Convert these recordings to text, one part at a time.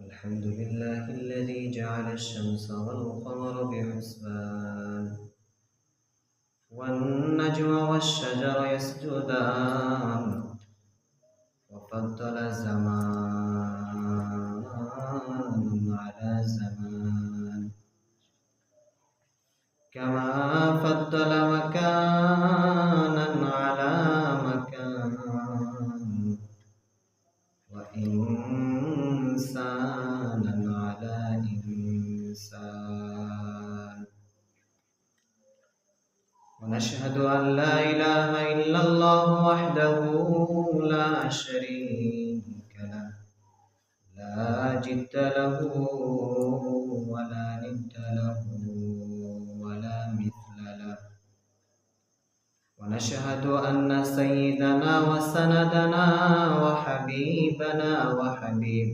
الحمد لله الذي جعل الشمس والقمر بحسبان والنجم والشجر يسجدان وفضل زمان على زمان كما فضل مكانا على مكان وإنسانا على إنسان ونشهد أن لا إله إلا الله وحده لا شريك له لا جد له ولا ند له ولا مثل له ونشهد أن سيدنا وسندنا وحبيبنا وحبيب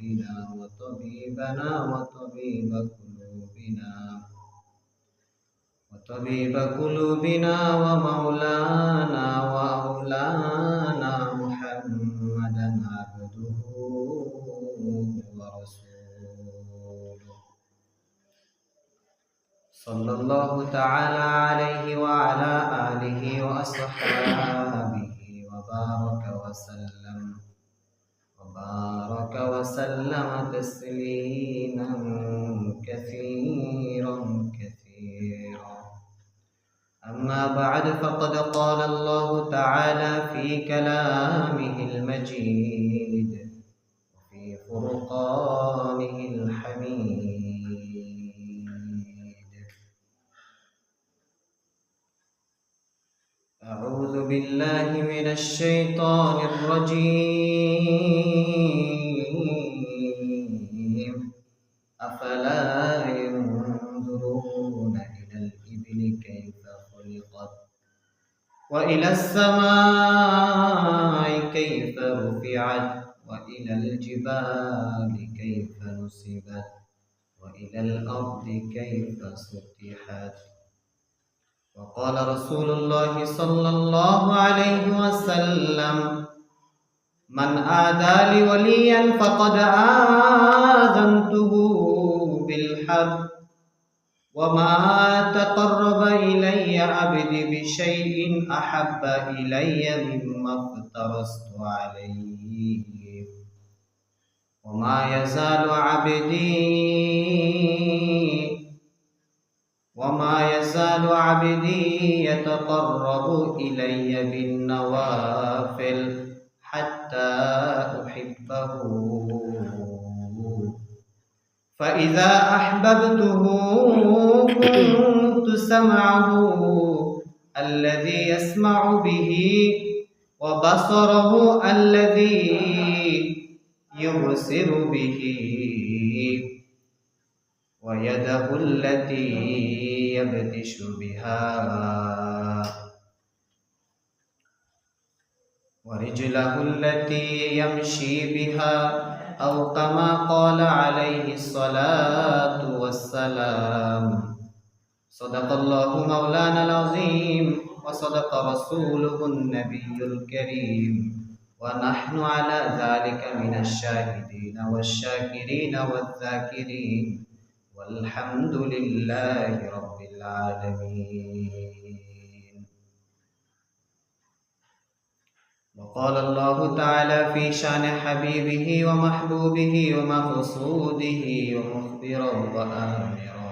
ربنا وطبيبنا وطبيب قلوبنا ومولانا وأولانا محمدا عبده ورسوله صلى الله تعالى عليه وعلى آله وأصحابه وبارك وسلم تسليما كثيرا أما بعد فقد قال الله تعالى في كلامه المجيد وفي فرقانه الحميد أعوذ بالله من الشيطان الرجيم أفلا ينظرون إلى الإبل كيف خلقت وإلى السماء كيف رفعت وإلى الجبال كيف نصبت وإلى الأرض كيف سطحت وقال رسول الله صلى الله عليه وسلم من عادى لي وليا فقد آذنته بالحرب وما تقرب إلي عبدي بشيء أحب إلي مما افترضت عليه وما يزال عبدي يتقرب إلي بالنوافل حتى أحبه فإذا أحببته كنت سمعه الذي يسمع به وبصره الذي يبصر به ويده التي يبطش بها ورجله التي يمشي بها أو كما قال عليه الصلاة والسلام صدق الله مولانا العظيم وصدق رسوله النبي الكريم ونحن على ذلك من الشاهدين والشاكرين والذاكرين والحمد لله رب العالمين. وقال الله تعالى في شان حبيبه ومحبوبه ومقصوده ومخبرا وآمرا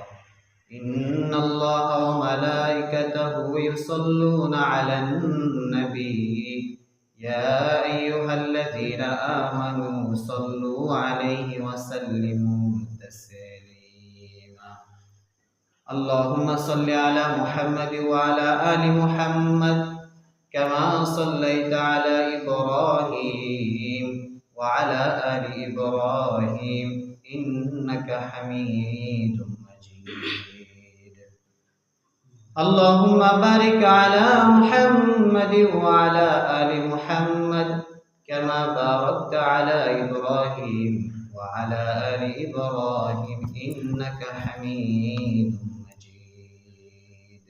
إن الله وملائكته يصلون على النبي يا أيها الذين آمنوا صلوا عليه وسلموا تسليما اللهم صل على محمد وعلى آل محمد كما صليت على إبراهيم وعلى آل إبراهيم إنك حميد مجيد اللهم بارك على محمد وعلى آل محمد كما باركت على إبراهيم وعلى آل إبراهيم إنك حميد مجيد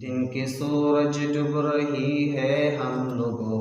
दिन की सूरज डूब रही है हम लोगों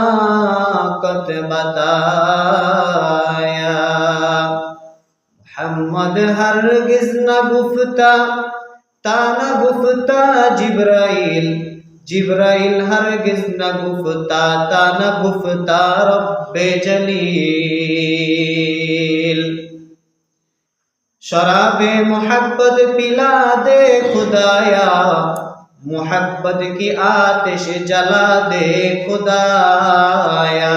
ताकत बताया। मोहम्मद हरगिज न गुफ्ता ता न गुफ्ता जिब्राइल, जिब्राइल हरगिज न गुफ्ता ता न गुफ्ता रब्बे जलील। शराबे मोहब्बत पिला दे खुदाया, मोहब्बत की आतिश जला दे खुदाया।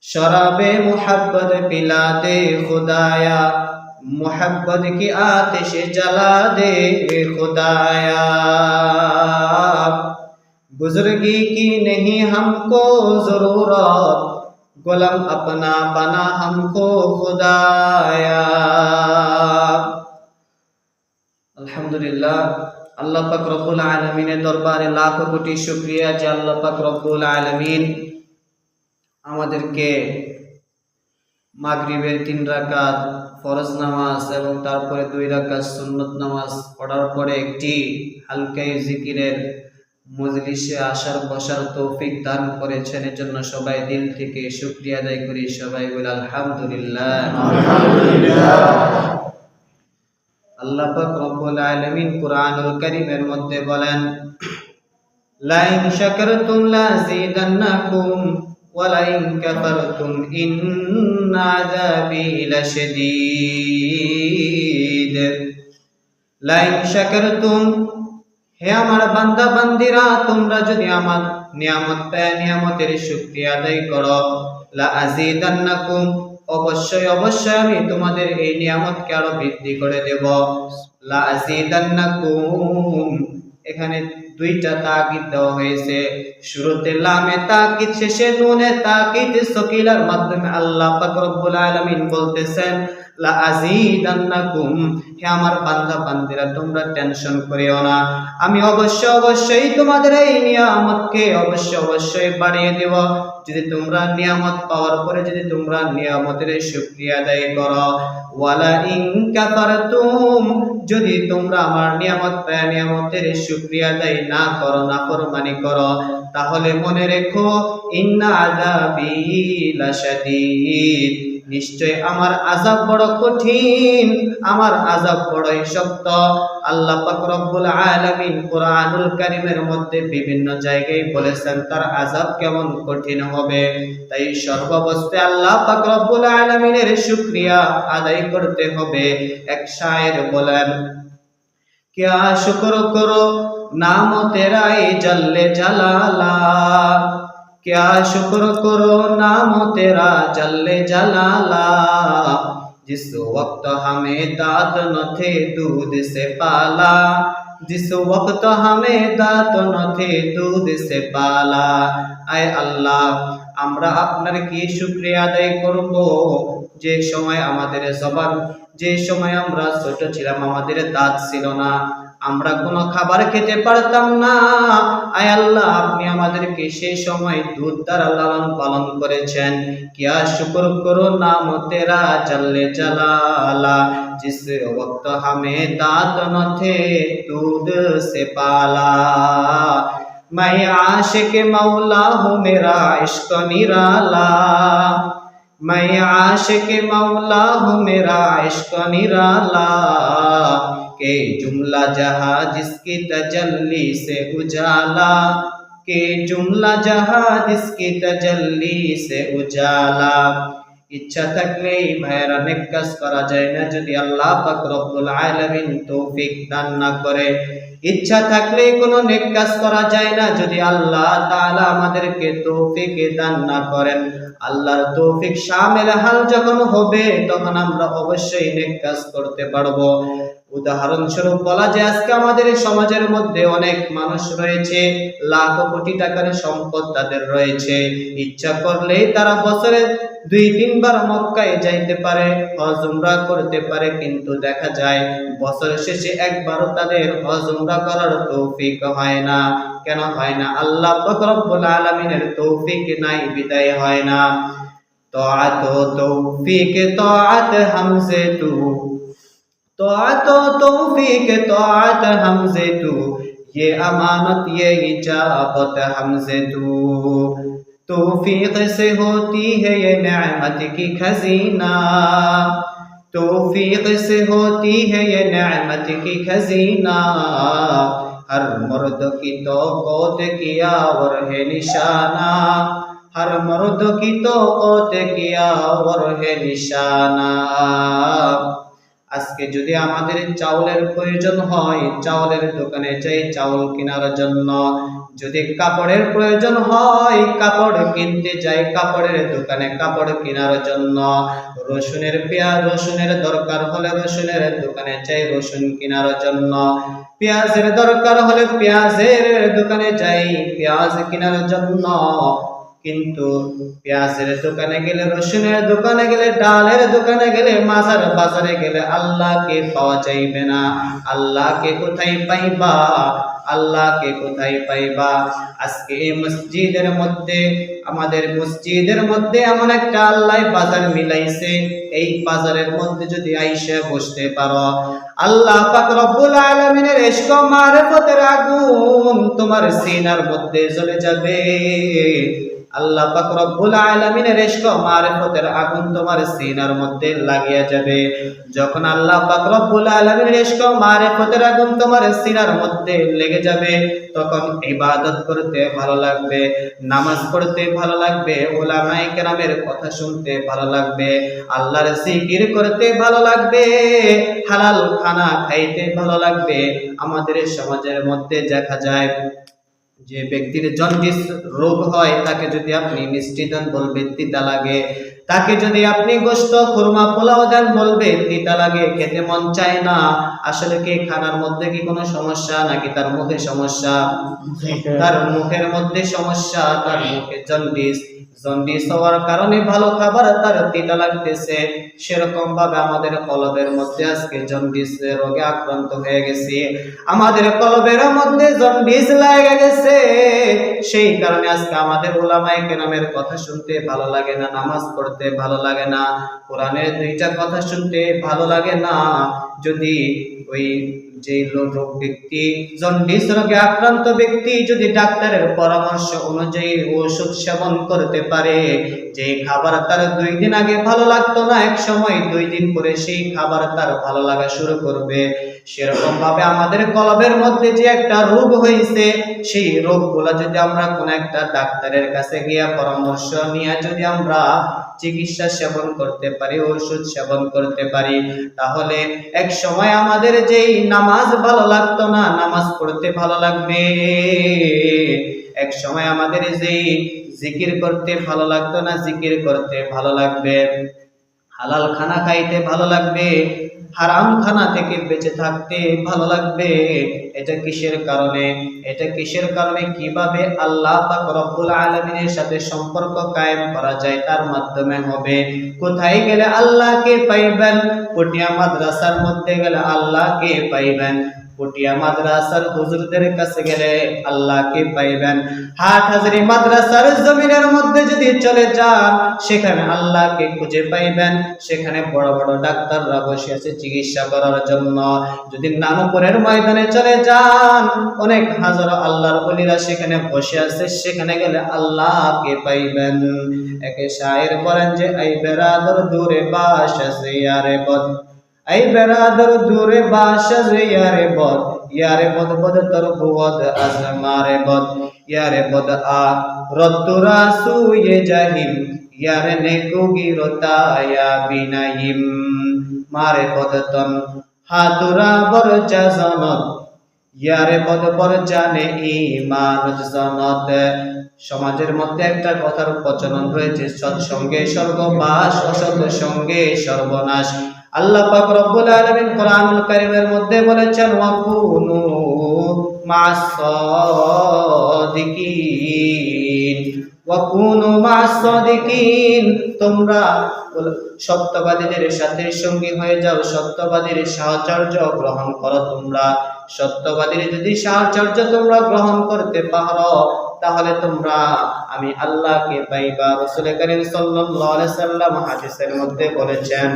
शराबे मोहब्बत पिला दे खुदाया, मोहब्बत की आतिश जला दे खुदाया। बुजुर्गी की नहीं हमको जरूरत, गुलाम अपना बना हमको खुदाया। अल्हम्दुलिल्लाह, अल्लाह पाक रब्बुल आलमीনের দরবারে লাখ কোটি শুকরিয়া যে আল্লাহ পাক রব্বুল আলামিন আমাদেরকে মাগরিবের 3 রাকাত ফরজ নামাজ এবং তারপরে 2 রাকাত সুন্নত নামাজ পড়ার পরে একটি হালকা জিকিরের মজলিসে আসার বসার তৌফিক দান করেছেন। এর জন্য সবাই দিল থেকে শুকরিয়া আদায় করি। সবাই বলি আলহামদুলিল্লাহ। আলহামদুলিল্লাহ। আল্লাহ পাক রব্বুল আলামিন কুরআনুল কারীমের মধ্যে বলেন, লা ইন শাকারতুম লাযিদান্নাকুম ওয়া লা ইন কাফারতুম ইন্না আযাবি লাশাদীদ। লা ইন শাকারতুম, হে আমার বান্দা বান্দিরা, তোমরা যদি আমার নিয়ামত পেয়ে নিয়ামতের শুকরিয়া আদায় করো, লা আযীদান্নাকুম, অবশ্যই অবশ্যই আমি তোমাদের এই নিয়ামতকে আরো বৃদ্ধি করে দেব। লা আযীদান্নাকুম, এখানে 2টা তাকিদ দেওয়া হয়েছে। শুরুতে লামে তাকিদ, শেষে নুনে তাকিদ সকিলার মাধ্যমে আল্লাহ পাক রব্বুল আলামিন বলতেছেন লা আযীদান্নাকুম, হে আমার বান্দা বান্দিরা তোমরা টেনশন করিও না, আমি অবশ্যই তোমাদের এই নিয়ামতকে অবশ্যই বাড়িয়ে দেব। যদি তোমরা নিয়ামত পাওয়ার পরে যদি তোমরা নিয়ামতের শুকরিয়া আদায় করো, ওয়ালা ইন কাফারতুম, যদি তোমরা আমার নিয়ামত পেয়ে নিয়ামতের শুকরিয়া আদায় না করো, নাফরমানি করো, তাহলে মনে রেখো ইন্না আযাবি লাশাদীদ, নিশ্চয় আমার আযাব বড় কঠিন, আমার আযাব বড়ই শক্ত। আল্লাহ পাক রব্বুল আলামিন কুরআনুল কারীমের মধ্যে বিভিন্ন জায়গায় বলেছেন তার আযাব কেমন কঠিন হবে। তাই সর্বাবস্থায় আল্লাহ পাক রব্বুল আলামিনের শুকরিয়া আদায় করতে হবে। এক শায়ের বলেন, क्या शुक्र करो नाम तेरा जल्ले जलाला, क्या शुक्र करो नाम तेरा जल्ले जलाला, जिस वक्त हमें दांत न थे दूध से पाला, जिस वक्त हमें दांत न थे दूध से पाला। आय अल्लाह, আমরা আপনার কি শুকরিয়া আদায় করব যে সময় আমাদের জবান, যে সময় আমরা ছোট ছিলাম আমাদের দাঁত ছিল না, আমরা কোনো খাবার খেতে পারতাম না। আয় আল্লাহ, আপনি আমাদেরকে সেই সময় দুধ দ্বারা লালন পালন করেছেন। কিয়া শুকর করো নাম তেরা জল্লে জালালা, जिस वक्त हमें दांत न थे दूध से पाला। मैं आशिक मौला हूँ मेरा इश्क निराला, मैं आशिक मौला हूँ मेरा इश्क निराला, के जुमला जहाँ जिसकी तजल्ली से उजाला, के जुमला जहाँ जिसकी तजल्ली से उजाला। ইচ্ছা থাকলেই ভাইরা নেক কাজ করা যায় না যদি আল্লাহ পাক রব্বুল আলামিন তৌফিক দান না করে। ইচ্ছা থাকলেই কোনো নেক কাজ করা যায় না যদি আল্লাহ তাআলা আমাদেরকে তৌফিক দান না করেন। আল্লাহর তৌফিক শামিল হাল যখন হবে তখন আমরা অবশ্যই নেক কাজ করতে পারবো। উদাহরণস্বরূপ বলা যায় আজকে আমাদের সমাজের মধ্যে অনেক মানুষ রয়েছে, লাখ কোটি টাকার সম্পদ তাদের রয়েছে, ইচ্ছা করলেই তারা বছরে 2-3 বার মক্কায় যাইতে পারে, হজ উমরা করতে পারে, কিন্তু দেখা যায় বছর শেষে একবারও তাদের হজ উমরা করার তৌফিক হয় না। কেন হয় না? আল্লাহ পাক রব্বুল আলামিনের তৌফিক নাই, বিদায় হয় না। তাআত ও তৌফিক তাআত হামজে তু, তাআত ও তৌফিক তাআত হামজে তু, ये अमानत ये इजाबत हमसे तू तौफीक से होती है ये नेमत की खजीना तौफीक से होती है ये नेमत की खजीना हर मर्द की तौक़त किया और है निशाना हर मर्द की तौक़त किया और है निशाना আজকে যদি আমাদের চাউলের প্রয়োজন হয় চাউলের দোকানে যাই চাউল কেনার জন্য যদি কাপড়ের প্রয়োজন হয় কাপড় কিনতে যাই কাপড়ের দোকানে কাপড় কেনার জন্য রসুনের দরকার হলে রসুনের দোকানে যাই রসুন কেনার জন্য পেঁয়াজের দরকার হলে পেঁয়াজের দোকানে যাই পেঁয়াজ কেনার জন্য কিন্তু পেঁয়াজের দোকানে গেলে রসুনের দোকানে গেলে ডালের দোকানে গেলে মাজার বাজারে গেলে আল্লাহকে পাওয়া যাইবে না আল্লাহকে কোথায় পাইবা আল্লাহকে কোথায় পাইবা আজকে এই মসজিদের মধ্যে আমাদের মসজিদের মধ্যে এমন একটা আল্লাহ বাজার মিলাইছে এই বাজারের মধ্যে যদি আইসা বসতে পারো আল্লাহ পাক রব্বুল আলামিনের ইশক ও মারিফতের আগুন তোমার সিনার মধ্যে জ্বলে যাবে আল্লাহ পাক রব্বুল আলামিনের ইশক ও মারিফতের আগুন তোমার সিনার মধ্যে লাগিয়ে যাবে যখন আল্লাহ পাক রব্বুল আলামিনের ইশক ও মারিফতের আগুন তোমার সিনার মধ্যে লেগে যাবে তখন ইবাদত করতে ভালো লাগবে নামাজ পড়তে ভালো লাগবে উলামায়ে কেরামের কথা শুনতে ভালো লাগবে আল্লাহর জিকির করতে ভালো লাগবে হালাল খানা খাইতে ভালো লাগবে আমাদের সমাজের মধ্যে দেখা যায় যে ব্যক্তির জন্ডিস রোগ হয় তাকে যদি আপনি মিষ্টি দেন বলবে তিতা লাগে তাকে যদি আপনি গোশত খুরমা পোলাও দেন বলবে তিতা লাগে খেতে মন চায় না আসলে কি খানার মধ্যে কি কোনো সমস্যা নাকি তার মুখে সমস্যা তার মুখের মধ্যে সমস্যা তার মুখে জন্ডিস হওয়ার কারণে ভালো খাবার তার তিতা লাগতেছে সেরকম ভাবে আমাদের কলবের মধ্যে আজকে জন্ডিস রোগে আক্রান্ত হয়ে গেছে আমাদের কলবের মধ্যে জন্ডিস লেগে গেছে সেই কারণে আজকে আমাদের উলামায়ে কেরামের কথা শুনতে ভালো লাগে না নামাজ পড়তে ভালো লাগে না কোরআনের দুইটা কথা শুনতে ভালো লাগে না যদি ওই যে রোগ ব্যক্তি জন্ডিস রোগে আক্রান্ত ব্যক্তি যদি ডাক্তারের পরামর্শ অনুযায়ী ওষুধ সেবন করতে পারে যে খাবার তার 2 দিন আগে ভালো লাগতো না এক সময় 2 দিন পরে সেই খাবার তার ভালো লাগা শুরু করবে সেরকম ভাবে আমাদের কলবের মধ্যে যে একটা রোগ হয়েছে সেই রোগগুলো যদি আমরা কোন একটা ডাক্তারের কাছে গিয়ে পরামর্শ নিয়ে যদি আমরা চিকিৎসা সেবন করতে পারি ওষুধ সেবন করতে পারি তাহলে এক সময় আমাদের যেই নামাজ ভালো লাগতো না নামাজ পড়তে ভালো লাগবে এক সময় আমাদের যেই জিকির করতে ভালো লাগতো না জিকির করতে ভালো লাগবে হালাল খানা খাইতে ভালো লাগবে হারাম খানা থেকে বেঁচে থাকতে ভালো লাগবে এটা কিসের কারণে কিভাবে আল্লাহ পাক রব্বুল আলামিনের সাথে সম্পর্ক কায়েম করা যায় তার মাধ্যমে হবে কোথায় গেলে আল্লাহকে পাইবেন পটিয়া মাদ্রাসার মধ্যে গেলে আল্লাহকে পাইবেন পটিয়া মাদ্রাসার হুজুরদের কাছে গেলে আল্লাহকে পাইবেন হাটহাজারী মাদ্রাসার জমিনের মধ্যে যদি চলে যান সেখানে আল্লাহকে খুঁজে পাইবেন সেখানে বড় বড় ডাক্তাররা বসে আছে চিকিৎসা করার জন্য যদি নানুপুরের ময়দানে চলে যান অনেক হাজার আল্লাহর ওলিরা সেখানে বসে আছে সেখানে গেলে আল্লাহকে পাইবেন একে শায়ের বলেন যে আই বেরাদর দূরে বাস আছে ইয়ারে বদ ऐ बरादर दूरे बाशज यारे बद बद तरबुद अजमारे बद यारे बद आ रत्तुरा सुये जाहिम यारे नेकुगी रोताया बिनाहिम मारे बद तन हातुरा बर जाजनत यारे बद बर जाने ईमान जनत সমাজের মধ্যে একটা কথার প্রচলন রয়েছে সৎসঙ্গে স্বর্গবাস অসৎ সঙ্গে সর্বনাশ আল্লাহ পাক রব্বুল আলামিন কোরআনুল কারীমের মধ্যে বলেছেন ওয়াকুনু মা'আস সাদিকিন তোমরা সত্যবাদীদের সাথে সঙ্গী হয়ে যাও সত্যবাদীর সাহচর্য গ্রহণ করো তোমরা সত্যবাদীর যদি সাহচর্য তোমরা গ্রহণ করতে পারো তাহলে তোমরা আমি আল্লাহকে পাইবা রাসূল করিম সাল্লাল্লাহু আলাইহি সাল্লাম হাদিসের মধ্যে বলেছেন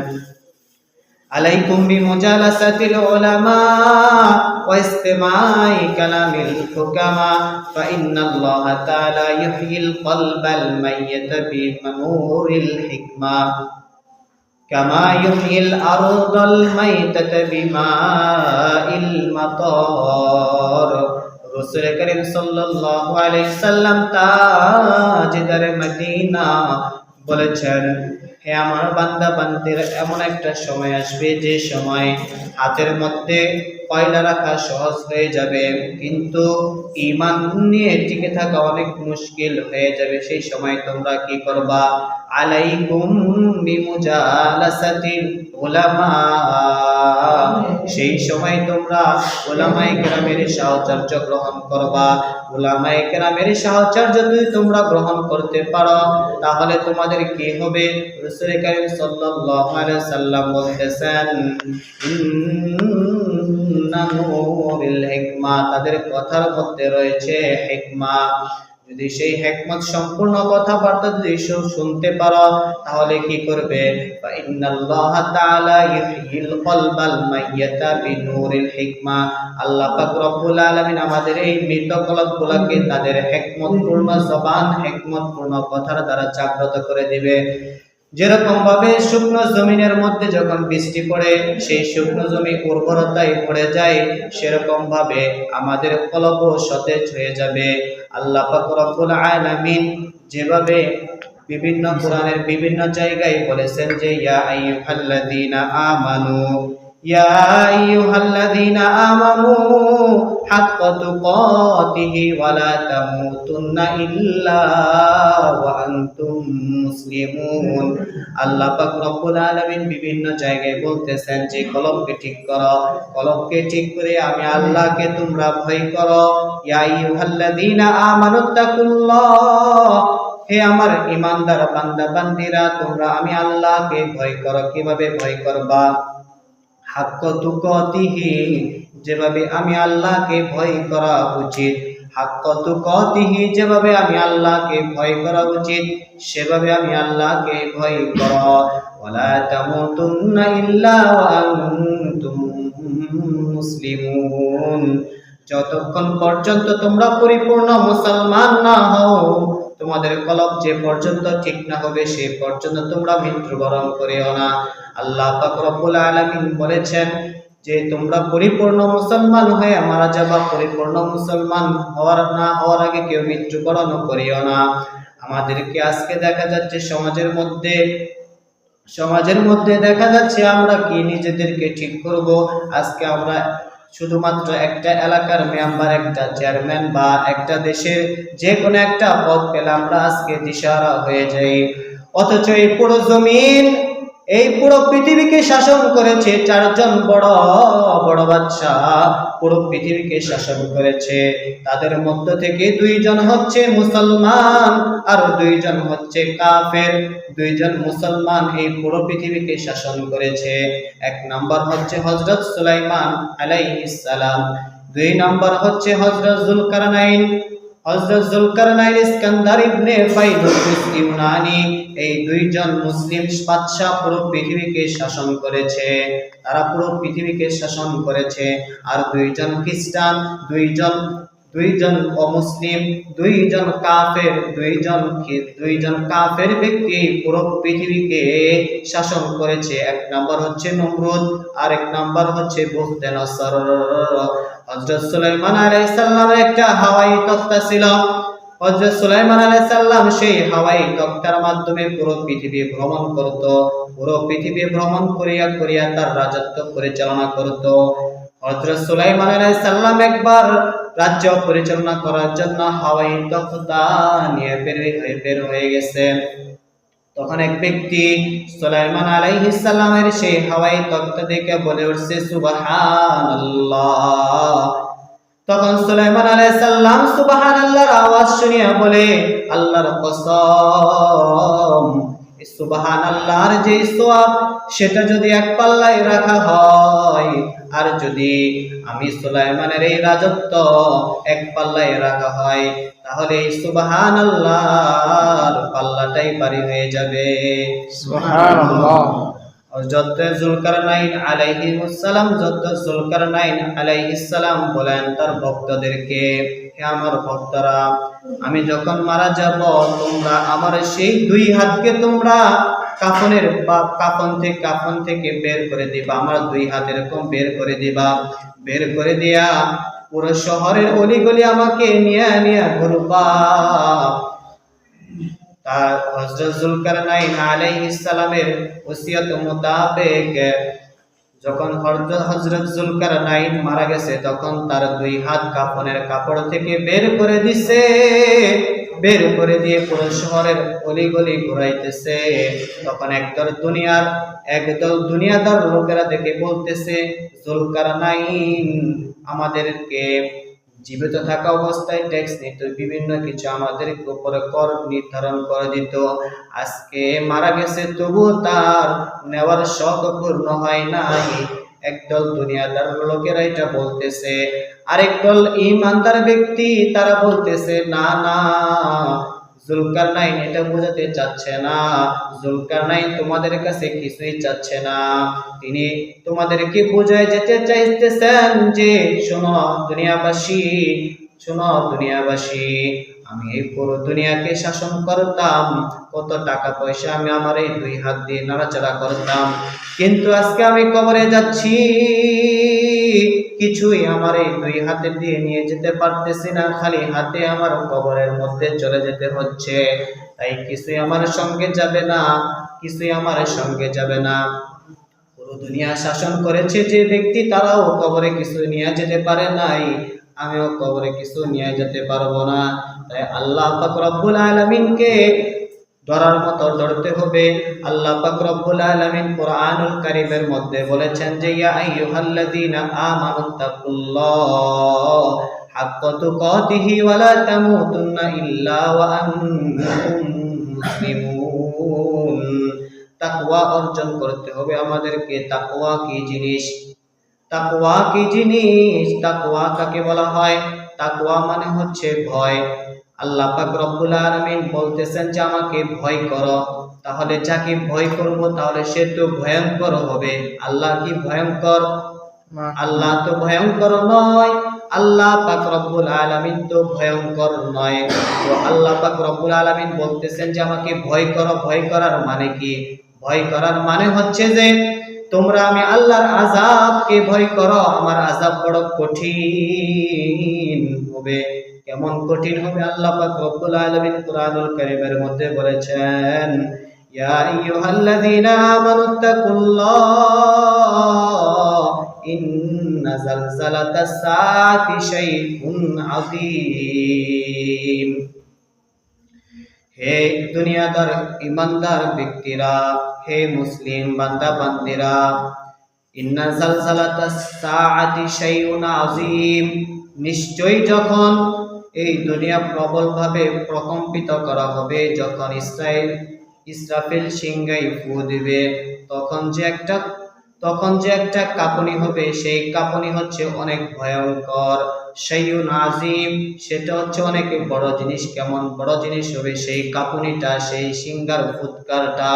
আলাইকুম বিমুজালাসাতিল উলামা واستماع كلام الحكماء فإن الله تعالى يحيي القلب الميت بنور الحكمة كما يحيي الأرض الميتة بماء المطر رسول كريم সাল্লাল্লাহু আলাইহি সাল্লাম তাজদার মদিনা বলেছেন, হে আমার বান্দা বান্দিরা, এমন একটা সময় আসবে যে সময় হাতের মধ্যে পয়লা রাখা সহজ হয়ে যাবে, কিন্তু ঈমান নিয়ে টিকে থাকা অনেক মুশকিল হয়ে যাবে। সেই সময় তোমরা কি করবা? আলাইকুম বিমুজালাসাতিল উলামা, সেই সময় তোমরা উলামায়ে কেরামের সাহচর্য গ্রহণ করবা। উলামায়ে কেরামের সাহচর্য যদি তোমরা গ্রহণ করতে পারো তাহলে তোমাদের কি হবে? রাসূল কারীম সাল্লাল্লাহু আলাইহি সাল্লাম বলতেছেন, ইন্না নূরুল হিকমা, তাদের কথার মধ্যে রয়েছে হিকমা। যদি সেই হিকমত সম্পূর্ণ কথাবার্তা যদি শুনতে পারো তাহলে কি করবে? ইন্নাল্লাহ তাআলা ইউহয়িল কলবাল মাইয়াতা বিনূরিল হিকমা, আল্লাহ পাক রব্বুল আলামিন আমাদের এই মৃত কলবগুলোকে তাদের হিকমতপূর্ণ জবান, হিকমতপূর্ণ কথার দ্বারা জাগ্রত করে দিবে। যেরকম ভাবে শুকনো জমিনের মধ্যে যখন বৃষ্টি পড়ে সেই শুকনো জমি উর্বরতায় ভরে যায়, সেরকম ভাবে আমাদের কলব সতেজ হয়ে যাবে। আল্লাহ পাক রব্বুল আলামিন যেভাবে বিভিন্ন কোরআনের বিভিন্ন জায়গায় বলেছেন যে ইয়া আইয়ুহাল্লাযীনা আমানু, ইয়া আইয়ুহাল্লাযীনা আমানু হাক্কা তুকাতিহি ওয়া লা তামুতুন্না ইল্লা ওয়া আনতুম মুসলিমুন। আল্লাহ পাক রব্বুল আলামিন বিভিন্ন জায়গায় বলতেছেন যে কলবকে ঠিক করো, কলবকে ঠিক করে আমি আল্লাহকে তোমরা ভয় করো। ইয়া আইয়ুহাল্লাযীনা আমানুত্তাকুল্লাহ, হে আমার ঈমানদার বান্দা বান্দিরা, তোমরা আমি আল্লাহকে ভয় করো। কিভাবে ভয় করবা? হাক্কা তুকাতিহি, যেভাবে আমি আল্লাহকে ভয় করা উচিত। হাক্কা তুকাতিহি, যেভাবে আমি আল্লাহকে ভয় করা উচিত সেভাবে আমি আল্লাহকে ভয় করো। ওয়ালা তামুতুন্না ইল্লা ওয়া আনতুম মুসলিমুন, যতক্ষণ পর্যন্ত তোমরা পরিপূর্ণ মুসলমান না হও, তোমাদের কলব যে পর্যন্ত ঠিক না হবে সে পর্যন্ত তোমরা মৃত্যুবরণ করিও না। আল্লাহ পাক রব্বুল আলামিন বলেছেন যে তোমরা পরিপূর্ণ মুসলমান হয়ে মারা যাবা, পরিপূর্ণ মুসলমান হওয়ার আগে কেউ মৃত্যুবরণ করিও না। আমাদেরকে আজকে দেখা যাচ্ছে সমাজের মধ্যে দেখা যাচ্ছে আমরা কি নিজেদেরকে ঠিক করব। আজকে আমরা শুধুমাত্র একটা এলাকার মেম্বার, একটা চেয়ারম্যান বা একটা দেশের যে কোনো একটা পদ পেলে আমরা আজকে দিশাহারা হয়ে যাই, অথচ এই পুরো জমিন, এই পুরো পৃথিবীকে শাসন করেছে চারজন বড় বড় বাদশাহ, পুরো পৃথিবীকে শাসন করেছে। তাদের মধ্য থেকে দুইজন হচ্ছে মুসলমান আর দুইজন হচ্ছে কাফের। দুইজন মুসলমান এই পুরো পৃথিবীকে শাসন করেছে। এক নাম্বার হচ্ছে হযরত সুলাইমান আলাইহিস সালাম, দুই নাম্বার হচ্ছে হযরত যুলকারনাইন। হযরত যুলকারনাইন ইস্কান্দার ইবনে ফাইদুস ইউনানি, এই দুইজন মুসলিম বাদশা পুরো পৃথিবীকে শাসন করেছে, তারা পুরো পৃথিবীকে শাসন করেছে। আর দুইজন খ্রিস্টান, দুইজন অমুসলিম, দুইজন কাফের ব্যক্তি পুরো পৃথিবীকে শাসন করেছে। এক নাম্বার হচ্ছে নমরুদ আর এক নাম্বার হচ্ছে বুখতানাসর। হযরত সুলাইমান আলাইহিস সালামের একটা হাওয়াই তখ্তা ছিল। হযরত সুলাইমান আলাইহিস সালাম সেই হাওয়াই তখ্তার মাধ্যমে পুরো পৃথিবী ভ্রমণ করত। পুরো পৃথিবী ভ্রমণ করিয়া তার রাজত্ব পরিচালনা করত। হযরত সুলাইমান আলাইহিস সালাম একবার রাজ্য পরিচালনা করার জন্য হাওয়াই তখ্তা নিয়ে বের হয়ে গেছেন। তখন এক ব্যক্তি সুলাইমান আলাইহিস সালামের সেই হাওয়াই তখ্তা দেখে বলে উঠছে সুবহানাল্লাহ। তখন সুলাইমান আলাইহিস সালাম সুবহানাল্লাহর আওয়াজ শুনিয়া বলে, আল্লাহর কসম, সুবহানাল্লাহর যে সওয়াব সেটা যদি এক পাল্লায় রাখা হয়, আর যদি আমি সুলাইমানের এই রাজত্ব এক পাল্লায় রাখা হয়, তাহলে এই সুবহানাল্লাহর পাল্লাটাই ভারী হয়ে যাবে। সুবহানাল্লাহ। হযরত যুলকারনাইন আলাইহিস সালাম বলেন তার ভক্তদেরকে, হে আমার ভক্তরা, আমি যখন মারা যাব তোমরা আমার সেই দুই হাতকে তোমরা কাফন থেকে বের করে দিবা, আমার দুই হাত এরকম বের করে দিবা, বের করে দিয়া পুরো শহরের অলিগলি আমাকে নিয়ে নিয়ে ঘুরবা। তার হযরত যুলকারনাইন আলাইহিস সালামের ওসিয়ত মোতাবেক যখন হযরত যুলকারনাইন মারা গেছে তখন তার দুই হাত কাফনের কাপড় থেকে বের করে দিছে, বের করে দিয়ে পুরো শহরের অলিগলি ঘুরাইতেছে। তখন একদল দুনিয়াদার লোকেরা দেখে বলতেছে, যুলকারনাইন আমাদেরকে জীবিত থাকা অবস্থায় ট্যাক্স নিত, বিভিন্ন কিছু আমাদের উপরে কর নির্ধারণ করে দিত। আজকে মারা গেছে তবু তার নেওয়ার শখ পূর্ণ হয় নাই। একদল দুনিয়াদার লোকেরা এটা বলতেছে, আরেকদল ঈমানদার ব্যক্তি তারা বলতেছে, না না, যুলকারনাইন এটা বোঝাতে চাচ্ছে না, যুলকারনাইন তোমাদের কাছে কিছুই চাচ্ছে না, তিনি তোমাদেরকে বোঝায় যেতে চাইতেছেন যে শোনো দুনিয়াবাসী, আমি এই পুরো দুনিয়াকে শাসন করতাম, কত টাকা পয়সা আমি আমার এই দুই হাত দিয়ে নাড়াচাড়া করতাম, কিন্তু আজকে আমি কবরে যাচ্ছি, কিছুই আমার এই দুই হাতে দিয়ে নিয়ে যেতে পারতেছি না, খালি হাতে আমার কবরের মধ্যে চলে যেতে হচ্ছে। তাই কিছুই আমার সঙ্গে যাবে না। পুরো দুনিয়া শাসন করেছে যে ব্যক্তি, তারাও কবরে কিছু নিয়ে যেতে পারে নাই, আমিও কবরে কিছু নিয়ে যেতে পারবো না। তাই আল্লাহ পাক রব্বুল আলামিনকে ডরার মতো ডরতে হবে। আল্লাহ পাক রব্বুল আলামিন কোরআনুল কারীমের মধ্যে বলেছেন যে ইয়া আইয়ুহাল্লাযীনা আমানুত্তাকুল্লাহ হাক্কা তুকাতিহি ওয়া লা তামুতুন্না ইল্লা ওয়া আনতুম মুসলিমুন। তাকওয়া অর্জন করতে হবে আমাদেরকে। তাকওয়া কি জিনিস? তাকওয়া কাকে বলা হয়? তাকওয়া মানে হচ্ছে ভয়। আল্লাহ পাক রব্বুল আলামিন বলতেছেন যে আমাকে ভয় করো, তাহলে যাকে ভয় করব তাহলে সে তো ভয়ঙ্কর হবে। আল্লাহ কি ভয়ঙ্কর? আল্লাহ তো ভয়ঙ্কর নয়, আল্লাহ পাক রব্বুল আলামিন তো ভয়ঙ্কর নয়। তো আল্লাহ পাক রব্বুল আলামিন বলতেছেন যে আমাকে ভয় করো। ভয় করার মানে কি? ভয় করার মানে হচ্ছে যে তোমরা আমি আল্লাহর আযাবকে ভয় করো, আমার আযাব বড় কঠিন হবে। কেমন কঠিন হবে? আল্লাহ পাক রব্বুল আলামিন কুরআনুল কারীমের মধ্যে বলেছেন, ইয়া আইয়ুহাল্লাযীনা আমানুত্তাকুল্লাহ ইন্না যালযালাতাস সাআতি শাইউন আযীম। হে দুনিয়াদার ঈমানদার ব্যক্তিরা, হে মুসলিম বান্দা বান্দিরা, ইন্না যালযালাতাস সাআতি শাইউন আযীম, নিশ্চয়ই যখন এই দুনিয়া প্রবলভাবে প্রকম্পিত করা হবে, যখন ইসরাফিল সিংহায় ফু দিবে, তখন যে একটা কাঁপুনি হবে, সেই কাঁপুনি হচ্ছে অনেক ভয়ঙ্কর। শাইউন আযীম, সেটা হচ্ছে অনেক বড় জিনিস। কেমন বড় জিনিস হবে সেই কাঁপুনিটা, সেই সিংহার ফুৎকারটা?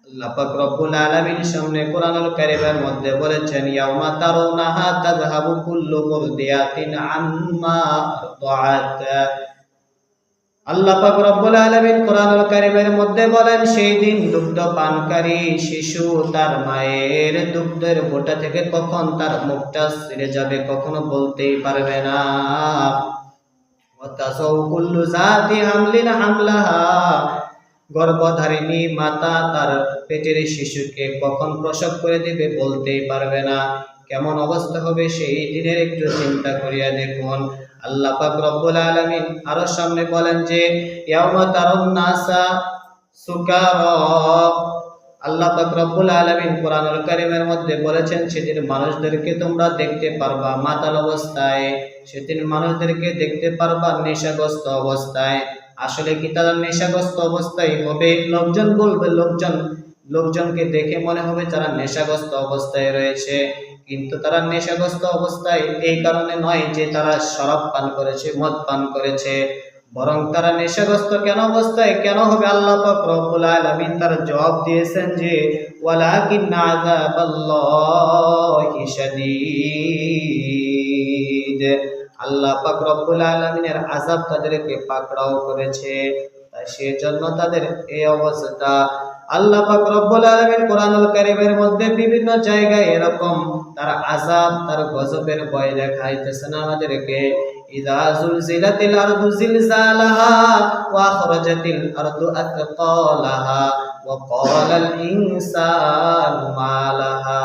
আল্লাহ পাক রব্বুল আলামিন সামনে কোরআনুল কারীমের মধ্যে বলেছেন, ইয়াউমা তারাউনাহা তাযহাবু কুল্লু মুরদিয়াতিন আম্মা আরদাআত। আল্লাহ পাক রব্বুল আলামিন কোরআনুল কারীমের মধ্যে বলেন, সেই দিন দুগ্ধ পানকারী শিশু তার মায়ের দুগ্ধের বোঁটা থেকে কখন তার মুখটা ছিঁড়ে যাবে কখনো বলতেই পারবে না। ওয়া তাযাউ কুল্লু যাতি হামলিন হামলাহা, গর্ভধারিণী মাতা তার পেটের শিশুকে কখন প্রসব করে দিবে বলতেই পারবে না। কেমন অবস্থা হবে সেই দিনের একটু চিন্তা করিয়া দেখুন। আল্লাহ পাক রব্বুল আলামিন আরো সামনে বলেন যে ইয়াউমা তারান নাসা সুকারা। আল্লাহ পাক রব্বুল আলামিন কোরআনুল কারীমের মধ্যে বলেছেন, সেদিন মানুষদেরকে তোমরা দেখতে পারবা মাতাল অবস্থায়, সেদিন মানুষদেরকে দেখতে পারবা নেশাগ্রস্ত অবস্থায়। আসলে কি তারা নেশাগ্রস্ত অবস্থায় হবে? লোকজন বলবে, লোকজনকে দেখে মনে হবে তারা নেশাগ্রস্ত অবস্থায় রয়েছে, কিন্তু তারা নেশাগ্রস্ত অবস্থায় এই কারণে নয় যে তারা শরাব পান করেছে, মদ পান করেছে, বরং তারা নেশাগ্রস্ত কেন অবস্থায় কেন হবে? আল্লাহ পাক রব্বুল আলামিন তার জবাব দিয়েছেন যে ওয়ালাকিন আযাবাল্লাহি শাদীদ, আল্লাহ পাক রব্বুল আলামিনের আযাব তাদেরকে পাকড়াও করেছে, তাই সেজন্য তাদের এই অবস্থা। আল্লাহ পাক রব্বুল আলামিন কোরআনুল কারীমের মধ্যে বিভিন্ন জায়গায় এরকম তার আযাব তার গজবের ভয় দেখাইতেছেন আমাদেরকে। ইযা যুলজিলাতিল আরদু জিলজালাহা ওয়া আখরাজাতিল আরদু আথকালাহা ওয়া ক্বালাল ইনসানু মা লাহা।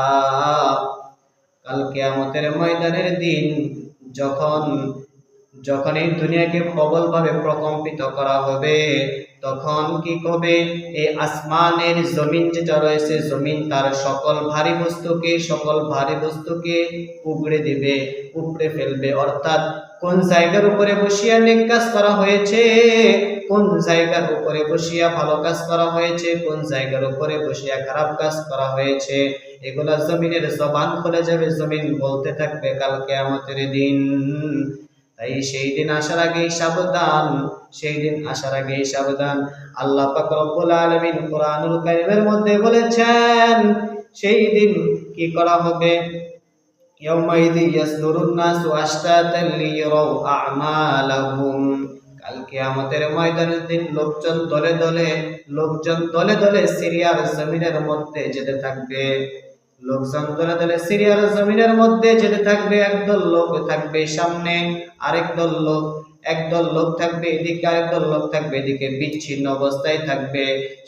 কাল কিয়ামতের ময়দানের দিন যখন যখন এই দুনিয়াকে প্রবলভাবে প্রকম্পিত করা হবে, তখন কি হবে? এই আসমানের জমিন যেটা রয়েছে, জমিন তার সকল ভারী বস্তুকে উপড়ে দিবে, উপড়ে ফেলবে। অর্থাৎ কোন জায়গার উপরে বসিয়া নেক কাজ করা হয়েছে, কোন জায়গার উপরে বসিয়া ভালো কাজ করা হয়েছে, কোন জায়গার উপরে বসিয়া খারাপ কাজ করা হয়েছে, এগুলা জমিনের জবান খুলে যাবে, জমিন বলতে থাকবে কাল কিয়ামতের দিন। তাই সেই দিন আসার আগেই সাবধান, সেই দিন আসার আগেই সাবধান। আল্লাহ পাক রব্বুল আলামিন কোরআনুল কারীমের মধ্যে বলেছেন সেই দিন কি করা হবে? ইয়াউমাইযি ইয়াসদুরুন নাসু আশতাতান লিয়ারাউ আ'মালাহুম। কাল কিয়ামতের ময়দানের দিন লোকজন দলে দলে সিরিয়ার জমিনের মধ্যে যেতে থাকবে। লোকজন দলে দলে সিরিয়ার জমিনের মধ্যে যেতে থাকবে। একদল লোক থাকবে সামনে, একদল লোক থাকবে এদিকে, আরেকদল লোক থাকবে এদিকে, বিচ্ছিন্ন অবস্থায় থাকবে।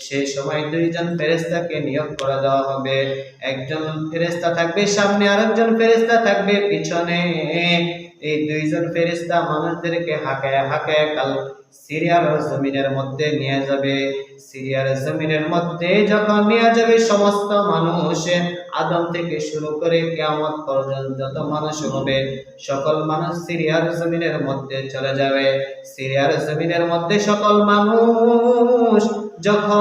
সেই সময় দুইজন ফেরেশতাকে নিয়োগ করে দেওয়া হবে। একজন ফেরেশতা থাকবে সামনে, আরেকজন ফেরেশতা থাকবে পিছনে। এই দুইজন ফেরেশতা মানুষদেরকে হাঁকায় হাঁকায় কাল সিরিয়ার জমিনের মধ্যে নিয়ে যাবে। সিরিয়ার জমিনের মধ্যে যখন নিয়ে যাবে, সমস্ত মানুষ আদম থেকে শুরু করে কিয়ামত পর্যন্ত যত মানুষ হবে, সকল মানুষ সিরিয়ার জমিনের মধ্যে চলে যাবে। সিরিয়ার জমিনের মধ্যে সকল মানুষ যখন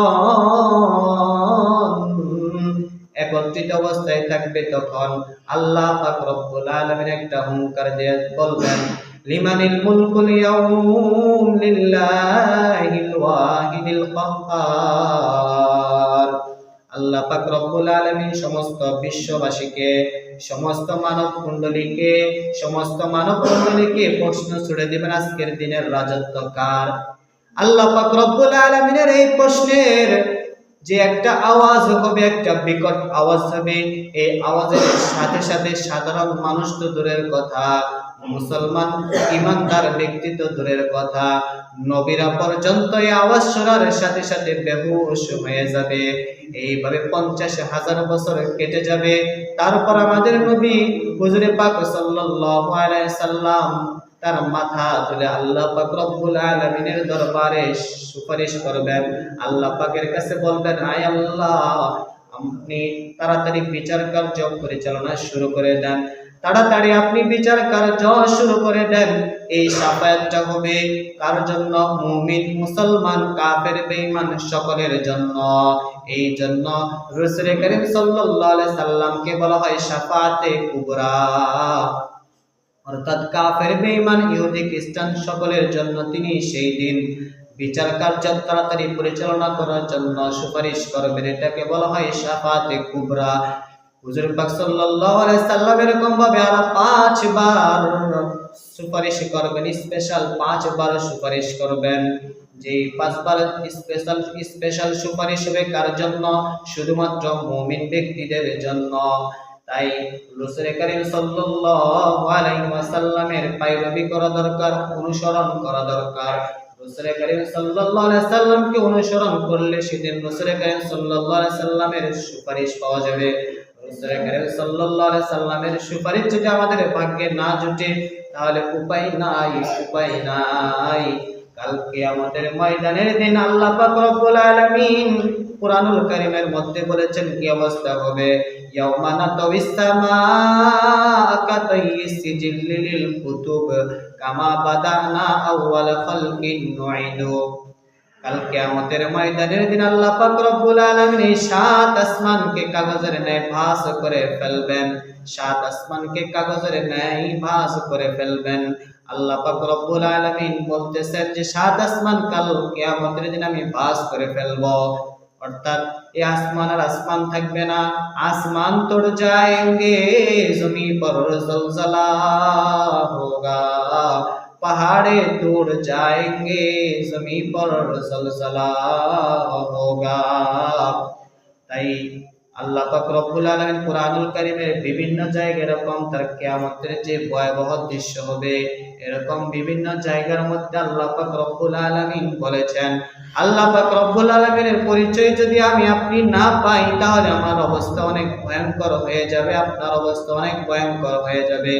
একত্রিত অবস্থায় থাকবে, তখন আল্লাহ পাক রব্বুল আলামিন একটা হুঙ্কার দিয়ে বলবেন, লিমানিল মুলকুল ইয়াউম লিল্লাহিল ওয়াহিদিল কাহ্হার। আল্লাহ পাক রব্বুল আলামিন সমস্ত বিশ্ববাসীকে, সমস্ত মানব মণ্ডলীকে প্রশ্ন ছুড়ে দিবেন, আজকের দিনের রাজত্ব কার? আল্লাহ পাক রব্বুল আলামিনের এই প্রশ্নের যে একটা আওয়াজ হবে, একটা বিকট আওয়াজ হবে, এই আওয়াজের সাথে সাথে সাধারণ মানুষ তো দূরের কথা, মুসলমান ইমানদার ব্যক্তি তো দূরের কথা, নবীরা পর্যন্ত এই আওয়াজ শোনার সাথে সাথে বেহুশ হয়ে যাবে। এইভাবে 50,000 বছর কেটে যাবে। তারপর আমাদের নবী হুজুরে পাক সাল্লাল্লাহু আলাইহি সাল্লাম তার মাথা তুলে আল্লাহ পাক রব্বুল আলামিনের দরবারে সুপারিশ করবেন। আল্লাহ পাকের কাছে বলবেন, আয় আল্লাহ, আপনি তাড়াতাড়ি বিচার কার্য পরিচালনা শুরু করে দেন, তাড়াতাড়ি আপনি বিচার কার্য শুরু করে দেন। এই শাফায়াতটা হবে কার জন্য? মুমিন, মুসলমান, কাফের, বেঈমান সকলের জন্য। এই জন্য রাসূল করিম সাল্লাল্লাহু আলাইহি সাল্লামকে বলা হয় শাফাআতে কুবরা। অর্থাৎ কাফের, বেঈমান, ইহুদি, খ্রিস্টান সকলের জন্য তিনি সেই দিন বিচার কার্য তাড়াতাড়ি পরিচালনা করার জন্য সুপারিশ করবেন। এটাকে বলা হয় শাফাআতে কুবরা। হুজুর পাক সাল্লাল্লাহু আলাইহি সাল্লাম এরকম ভাবে আরো 5 বার সুপারিশ করবেন, স্পেশাল 5 বার সুপারিশ করবেন। যে 5 বার স্পেশাল সুপারিশ হবে কার জন্য? শুধুমাত্র মুমিন ব্যক্তিদের জন্য। তাই রাসূল করিম সাল্লাল্লাহু আলাইহি ওয়াসাল্লামের পায়রবি করা দরকার, অনুসরণ করা দরকার। রাসূল করিম সাল্লাল্লাহু আলাইহি সাল্লামকে অনুসরণ করলে সেদিন রাসূল করিম সাল্লাল্লাহু আলাইহি সাল্লামের সুপারিশ পাওয়া যাবে। রাসূল করিম সাল্লাল্লাহু আলাইহি সাল্লামের সুপারিশ যদি আমাদের ভাগ্যে না জুটে, তাহলে উপায় নাই। কাল কিয়ামতের ময়দানের দিন আল্লাহ পাক রব্বুল আলামিন কুরআনুল কারীমের মধ্যে বলেছেন কি অবস্থা হবে? ইয়াউমা নাতাউইস সামাআ কাতাইয়িস সিজিল্লি লিল কুতুব কামা বাদানা আউওয়াল খালকিন নুঈদু। কাল কিয়ামতের ময়দানের দিন আল্লাহ পাক রব্বুল আলামিন এই 7 আসমানকে কাগজের ন্যায় ভাঁজ করে ফেলবেন। 7 আসমানকে কাগজের ন্যায় ভাঁজ করে ফেলবেন। আল্লাহ পাক রব্বুল আলামিন বলতেছেন যে 7 আসমান কাল কিয়ামতের দিন আমি ভাঁজ করে ফেলবো। অর্থাৎ এই আসমান আর আসমান থাকবে না, আসমান তোড় जाएंगे जमीन पर जलजला होगा, पहाड़े टूट जाएंगे जमीन पर जलजला होगा। তাই আল্লাহ পাক রব্বুল আলামিন কুরআনুল কারীমের বিভিন্ন জায়গায় এরকম তার কিয়ামতের যে ভয়াবহ দৃশ্য হবে এরকম বিভিন্ন জায়গার মধ্যে আল্লাহ পাক রব্বুল আলামিন বলেছেন। আল্লাহ পাক রব্বুল আলামিনের পরিচয় যদি আমি আপনি না পাই তাহলে আমার অবস্থা অনেক ভয়ঙ্কর হয়ে যাবে, আপনার অবস্থা অনেক ভয়ঙ্কর হয়ে যাবে।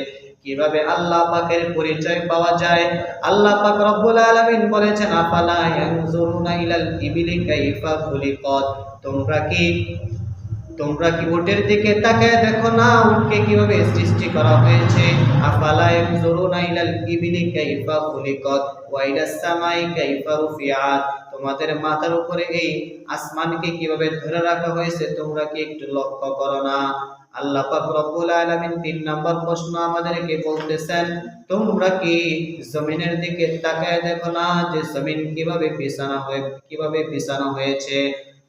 কিভাবে আল্লাহ পাকের পরিচয় পাওয়া যায়? আল্লাহ পাক রব্বুল আলামিন বলেছেন আফালা ইয়ানজুরুনা ইলাল ইবিলি কাইফা খুলিকাত, তোমরা কি উটের দিকে তাকায় দেখো না উটকে কিভাবে সৃষ্টি করা হয়েছে। আফালা ইয়ানজুরুনা ইলাল ইবিলি কাইফা খুলিকাত ওয়া ইলাস সামাই কাইফা রুফিআত, তোমাদের মাথার উপরে এই আসমানকে কিভাবে ধরে রাখা হয়েছে তোমরা কি একটু লক্ষ্য করো না? আল্লাহ পাক রব্বুল আলামিন 3 নম্বর প্রশ্ন আমাদেরকে বলতেছেন তোমরা কি জমিনের দিকে তাকায় দেখো না যে জমিন কিভাবে বিছানো হয়েছে।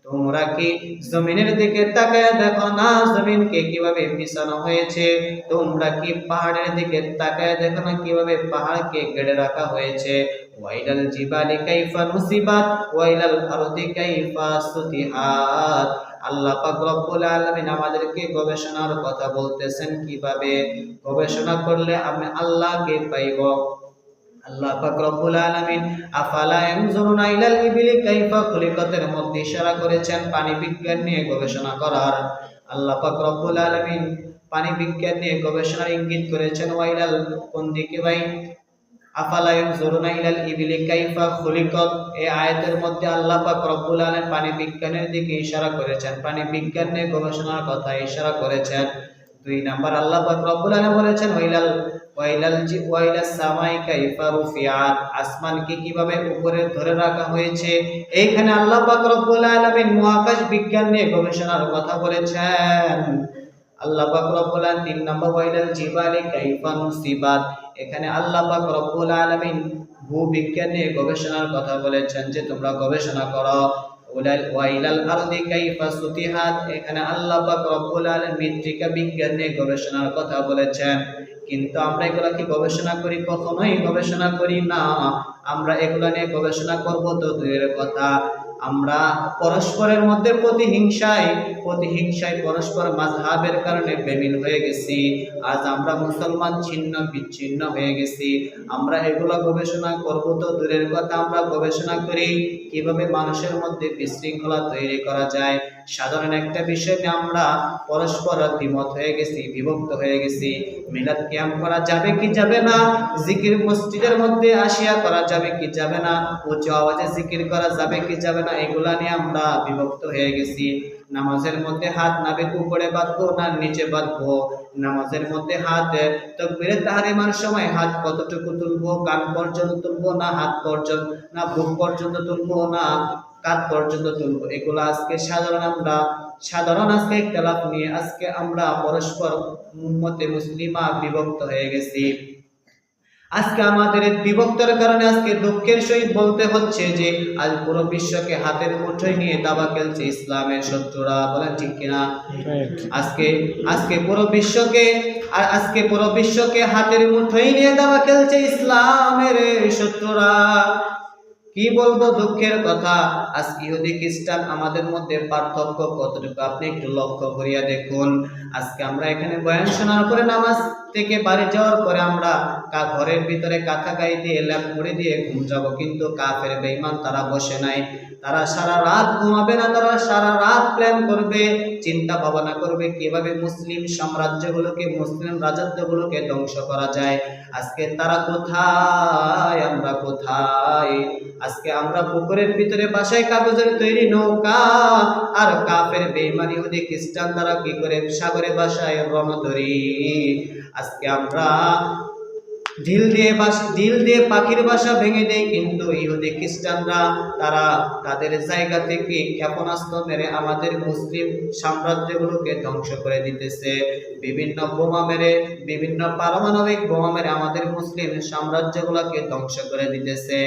তোমরা কি জমিনের দিকে তাকায় দেখো না জমিনকে কিভাবে বিছানো হয়েছে। তোমরা কি পাহাড়ের দিকে তাকায় দেখো না কিভাবে পাহাড়কে গেড়ে রাখা হয়েছে। ওয়াইলাল জিবালি কাইফা নুসিবাত ওয়াইলাল আরদি কাইফা সুতিহাত। আল্লাহ পাক রব্বুল আলামিন আমাদেরকে গবেষণার কথা বলতেছেন কিভাবে গবেষণা করলে আমি আল্লাহকে পাইব। আল্লাহ পাক রব্বুল আলামিন আফালা ইয়ানজুরুনা ইলাল ইবিলি কাইফা খুলিকাতের মধ্যে ইশারা করেছেন পানি বিজ্ঞান নিয়ে গবেষণা করার। আল্লাহ পাক রব্বুল আলামিন পানি বিজ্ঞান নিয়ে গবেষণার ইঙ্গিত করেছেন। ওয়াইলাল কোন দিকে ভাই? আফালা ইয়ানজুরুনা ইলাল ইবিলি কাইফা খুলিকাত, এই আয়াতের মধ্যে আল্লাহ পাক রব্বুল আলামিন পানি বিজ্ঞানের দিকে ইশারা করেছেন, পানি বিজ্ঞান নিয়ে গবেষণার কথা ইশারা করেছেন। 2 নাম্বার আল্লাহ পাক রব্বুল আলামিন বলেছেন ওয়াইলাস সামাই কাইফা রুফিআত, আসমানকে কিভাবে উপরে ধরে রাখা হয়েছে। এইখানে আল্লাহ পাক রব্বুল আলামিন মহাকাশ বিজ্ঞান নিয়ে গবেষণার কথা বলেছেন। আল্লাহ পাক রব্বুল আলামিন 3 নম্বর ওয়াইলাল জিবালি কাইফা নুসিবাত, এখানে আল্লাহ পাক রব্বুল আলামিন ভূবিজ্ঞান নিয়ে গবেষণার কথা বলেছেন যে তোমরা গবেষণা করো। ওয়াইলাল আরদি কাইফা সুতিহাত, এখানে আল্লাহ পাক রব্বুল আলামিন মৃত্তিকা বিজ্ঞান নিয়ে গবেষণার কথা বলেছেন। কিন্তু আমরা এগুলা কি গবেষণা করি? কখনোই গবেষণা করি না। আমরা এগুলা নিয়ে গবেষণা করব তো দূরের কথা, আমরা পরস্পরের মধ্যে প্রতিহিংসায় পরস্পর মাযহাবের কারণে বেমিল হয়ে গেছি। আজ আমরা মুসলমান ছিন্ন বিচ্ছিন্ন হয়ে গেছি। আমরা এগুলা গবেষণা করব তো দূরের কথা, আমরা গবেষণা করি কিভাবে মানুষের মধ্যে বিশৃঙ্খলা তৈরি করা যায়। সাধারণ একটা বিষয় নিয়ে আমরা পরস্পর দ্বিমত হয়ে গেছি, বিভক্ত হয়ে গেছি। মিলাদ কিয়াম করা যাবে কি যাবে না, জিকির মসজিদের মধ্যে আসিয়া করা যাবে কি যাবে না, উচ্চ আওয়াজে জিকির করা যাবে কি যাবে না, এগুলা নিয়ে আমরা বিভক্ত হয়ে গেছি। নামাজের মধ্যে হাত নাভির উপরে বাঁধবো না নিচে বাঁধবো, নামাজের মধ্যে হাত তাকবীরে তাহরিমার সময় হাত কতটুকু তুলবো, কান পর্যন্ত তুলবো না হাত পর্যন্ত, না বুক পর্যন্ত তুলবো না কাঁধ পর্যন্ত তুলবো, এগুলো আজকে সাধারণ আজকে ইখতিলাফ নিয়ে আজকে আমরা পরস্পর উম্মতে মুসলিমা বিভক্ত হয়ে গেছি। আজকে আমাদের বিভক্তের কারণে আজকে দুঃখের সহিত বলতে হচ্ছে যে আজ পুরো বিশ্বকে হাতের মুঠোয় নিয়ে দাবা খেলছে ইসলামের শত্রুরা। বলেন ঠিক কিনা? আজকে পুরো বিশ্বকে হাতের মুঠোয় নিয়ে দাবা খেলছে ইসলামের শত্রুরা। কি বলবো দুঃখের কথা, আজ ইহুদি খ্রিস্টান আমাদের মধ্যে পার্থক্য কতটুকু আপনি একটু লক্ষ্য করিয়া দেখুন। আজকে আমরা এখানে বয়ান শোনার পরে নামাজ থেকে বাড়ি যাওয়ার পরে আমরা ঘরের ভিতরে কাঁথা গায়ে দিয়ে ল্যাপ মুড়ি দিয়ে ঘুম যাবো, কিন্তু কাফের বেঈমান তারা বসে নাই, তারা সারা রাত ঘুমাবে না, তারা সারা রাত প্ল্যান করবে, চিন্তা ভাবনা করবে কিভাবে মুসলিম সাম্রাজ্যগুলোকে মুসলিম রাজত্বগুলোকে ধ্বংস করা যায়। আজকে তারা কোথায়, আমরা কোথায়? আজকে আমরা পুকুরের ভিতরে বাসায় কাগজের তৈরি নৌকা, আর কাফের বেঈমান ইহুদি খ্রিস্টান তারা কি করে সাগরে বাসায় রণতরী। আজকে আমরা ঢিল দিয়ে পাখির বাসা ভেঙে দেয়, কিন্তু ইহুদি খ্রিস্টানরা তারা তাদের জায়গা থেকে ক্ষেপণাস্ত্র মেরে আমাদের মুসলিম সাম্রাজ্যগুলোকে ধ্বংস করে দিতেছে। বিভিন্ন বোমা মেরে, বিভিন্ন পারমাণবিক বোমা মেরে আমাদের মুসলিম সাম্রাজ্যগুলোকে ধ্বংস করে দিতেছে।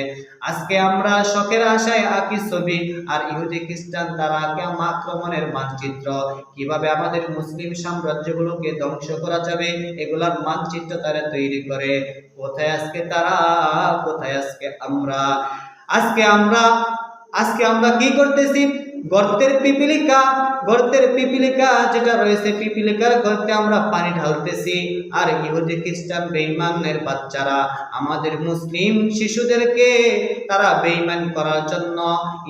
আজকে আমরা শখের আশায় আঁকি ছবি, আর ইহুদি খ্রিস্টান তারা আঁকে আক্রমণের মানচিত্র। কিভাবে আমাদের মুসলিম সাম্রাজ্যগুলোকে ধ্বংস করা যাবে এগুলার মানচিত্র তারা তৈরি করে। কোথায় আজকে তারা, কোথায় আজকে আমরা? আজকে আমরা কি করতেছি? গর্তের পিপিলিকা যেটা রয়েছে, পিপিলিকার গর্তে আমরা পানি ঢালতেছি, আর ইহুদি খ্রিস্টান বেঈমানের বাচ্চারা আমাদের মুসলিম শিশুদেরকে তারা বেঈমান করার জন্য,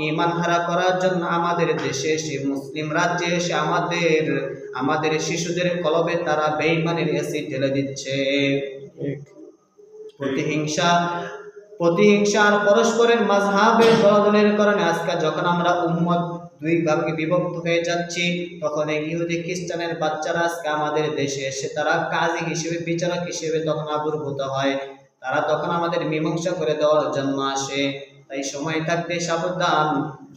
ঈমান হারা করার জন্য আমাদের দেশে এসে, মুসলিম রাজ্যে এসে আমাদের শিশুদের কলবে তারা বেঈমানের অ্যাসিড ঢেলে দিচ্ছে। প্রতিহিংসা আর পরস্পরের মাযহাবের দলাদলের কারণে আজকে যখন আমরা উম্মত দুই ভাগে বিভক্ত হয়ে যাচ্ছি, তখন এই ইহুদি খ্রিস্টানের বাচ্চারা আজকে আমাদের দেশে এসে তারা কাজী হিসেবে, বিচারক হিসেবে তখন আবির্ভূত হয়। তারা তখন আমাদের মীমাংসা করে দেওয়ার জন্য আসে। তাই সময় থাকতে সাবধান,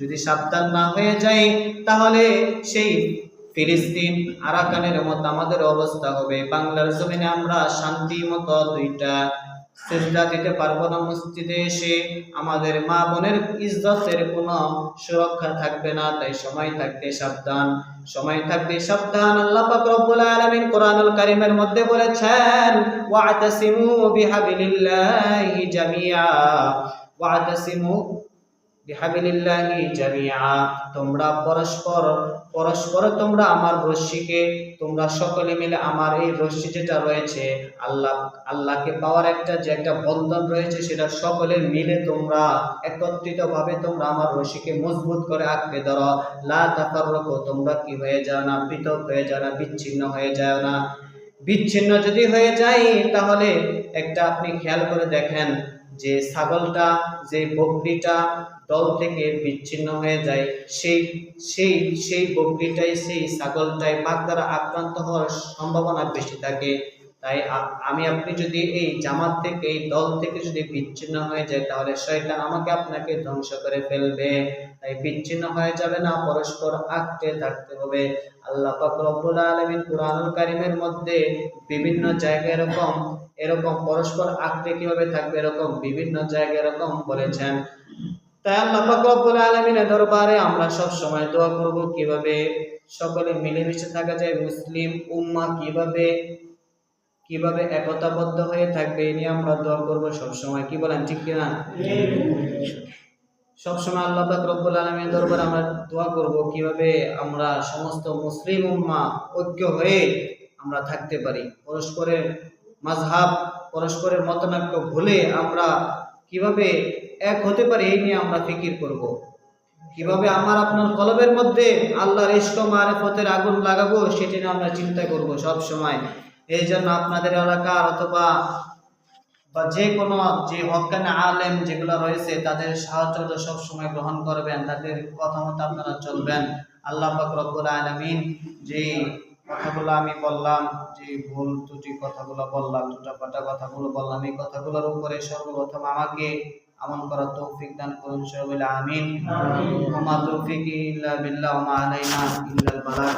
যদি সাবধান না হয়ে যায় তাহলে সেই ফিলিস্তিন, আরাকানের মতো আমাদের অবস্থা হবে। বাংলার জমিনে আমরা শান্তি মতো দুইটা সিজদা দিতে পারবো না। মসজিদে এসে আমাদের মা বোনের ইজ্জতের কোনো সুরক্ষা থাকবে না। তাই সময় থাকতে সাবধান। আল্লাহ পাক রব্বুল আলামিন কোরআনুল কারীমের মধ্যে বলেছেন, ওয়া'তাসিমু বিহাবিলিল্লাহি জামিআ, তোমরা পরস্পর তোমরা আমার রশ্মিকে, তোমরা সকলে মিলে আমার এই রশ্মি যেটা রয়েছে, আল্লাহকে পাওয়ার যে একটা বন্ধন রয়েছে, সেটা সকলে মিলে তোমরা একত্রিত ভাবে তোমরা আমার রশ্মিকে মজবুত করে আঁকড়ে ধরো। লা তাফাররাকু, তোমরা কি হয়ে যাও না, পৃথক হয়ে যাও না, বিচ্ছিন্ন হয়ে যাও না। বিচ্ছিন্ন যদি হয়ে যায় তাহলে একটা আপনি খেয়াল করে দেখেন, যে ছাগলটা, যে বকরিটা দল থেকে বিচ্ছিন্ন হয়ে যায়, সেই বকরিটাই, সেই ছাগলটাই বাঘ দ্বারা আক্রান্ত হওয়ার সম্ভাবনা বেশি থাকে। তাই আমি আপনি যদি এই জামাত থেকে, এই দল থেকে যদি বিচ্ছিন্ন হয়ে যায়, তাহলে শয়তান আমাকে আপনাকে ধ্বংস করে ফেলবে। তাই বিচ্ছিন্ন হয়ে যাবে না, পরস্পর আঁকড়ে থাকতে হবে। আল্লাহ পাক রব্বুল আলামিন কুরআনুল কারীমের মধ্যে বিভিন্ন জায়গায় এরকম পরস্পর আঁকড়ে কিভাবে থাকবে, এরকম বিভিন্ন জায়গায় এরকম বলেছেন। তাই আল্লাহ পাক রব্বুল আলামিনের দরবারে আমরা সব সময় দোয়া করব, কিভাবে সকলে মিলেমিশে থাকা যায়, মুসলিম উম্মাহ কিভাবে একতাবদ্ধ হয়ে থাকবে, এই নিয়ে আমরা দোয়া করব সব সময়। কি বলেন, ঠিক কিনা? সব সময় আল্লাহ পাক রব্বুল আলামিনের দরবারে আমরা দোয়া করব কিভাবে আমরা সমস্ত মুসলিম উম্মাহ ঐক্য হয়ে আমরা থাকতে পারি, পরস্পরের মাযহাব, পরস্পরের মতানৈক্য ভুলে আমরা কিভাবে এক হতে পারি, এই নিয়ে আমরা ফিকির করব। কিভাবে আমার আপনার কলবের মধ্যে আল্লাহর ইশক ও মারিফতের আগুন লাগাবো, সেটি নিয়ে আমরা চিন্তা করব সব সময়। এই জন্য আপনাদের এলাকার অথবা যে কোনো যে হক্কানি আলেম যেগুলো রয়েছে, তাদের সাহায্য সব সময় গ্রহণ করবেন, তাদের কথা মতো আপনারা চলবেন। আল্লাহ পাক রব্বুল আলামিন যে কথাগুলো আমি বললাম, যে ভুল ত্রুটি কথাগুলো বললাম, টুটাপাটা কথাগুলো বললাম, এই কথাগুলোর উপরে সর্বপ্রথম আমাকে আমল করার তৌফিক দান করুন, সবাই বলে আমিন। ওয়া মা তৌফিকি ইল্লা বিল্লাহ ওয়া মা আলাইনা ইল্লাল বালাগ।